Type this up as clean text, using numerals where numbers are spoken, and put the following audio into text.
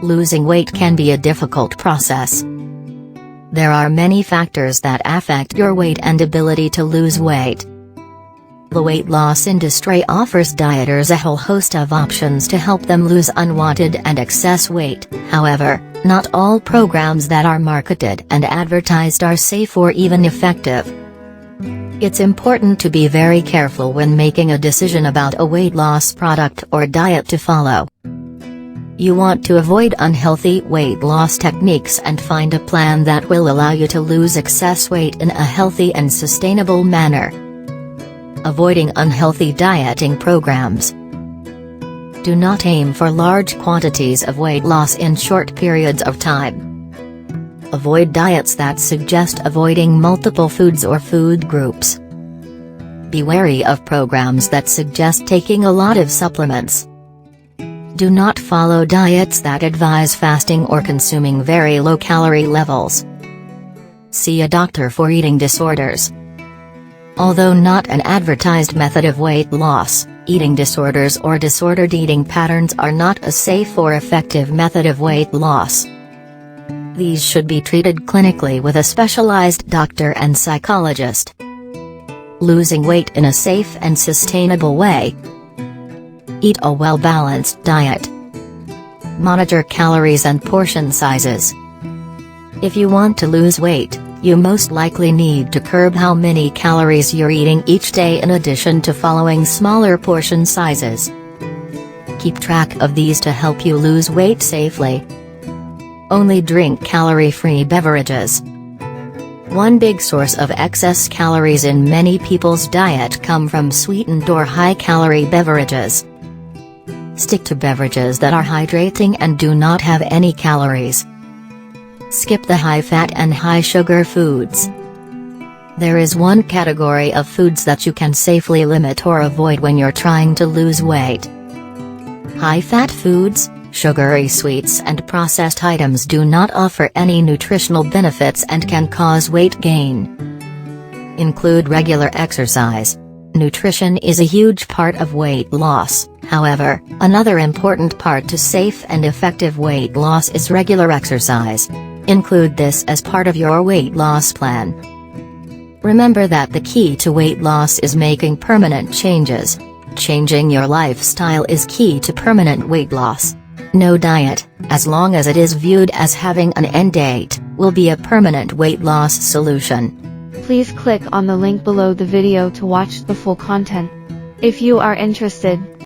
Losing weight can be a difficult process. There are many factors that affect your weight and ability to lose weight. The weight loss industry offers dieters a whole host of options to help them lose unwanted and excess weight. However, not all programs that are marketed and advertised are safe or even effective. It's important to be very careful when making a decision about a weight loss product or diet to follow. You want to avoid unhealthy weight loss techniques and find a plan that will allow you to lose excess weight in a healthy and sustainable manner. Avoiding unhealthy dieting programs. Do not aim for large quantities of weight loss in short periods of time. Avoid diets that suggest avoiding multiple foods or food groups. Be wary of programs that suggest taking a lot of supplements. Do not follow diets that advise fasting or consuming very low calorie levels. See a doctor for eating disorders. Although not an advertised method of weight loss, eating disorders or disordered eating patterns are not a safe or effective method of weight loss. These should be treated clinically with a specialized doctor and psychologist. Losing weight in a safe and sustainable way. Eat a well-balanced diet. Monitor calories and portion sizes. If you want to lose weight, you most likely need to curb how many calories you're eating each day in addition to following smaller portion sizes. Keep track of these to help you lose weight safely. Only drink calorie-free beverages. One big source of excess calories in many people's diet come from sweetened or high-calorie beverages. Stick to beverages that are hydrating and do not have any calories. Skip the high-fat and high-sugar foods. There is one category of foods that you can safely limit or avoid when you're trying to lose weight. High-fat foods, sugary sweets and processed items do not offer any nutritional benefits and can cause weight gain. Include regular exercise. Nutrition is a huge part of weight loss. However, another important part to safe and effective weight loss is regular exercise. Include this as part of your weight loss plan. Remember that the key to weight loss is making permanent changes. Changing your lifestyle is key to permanent weight loss. No diet, as long as it is viewed as having an end date, will be a permanent weight loss solution. Please click on the link below the video to watch the full content. If you are interested,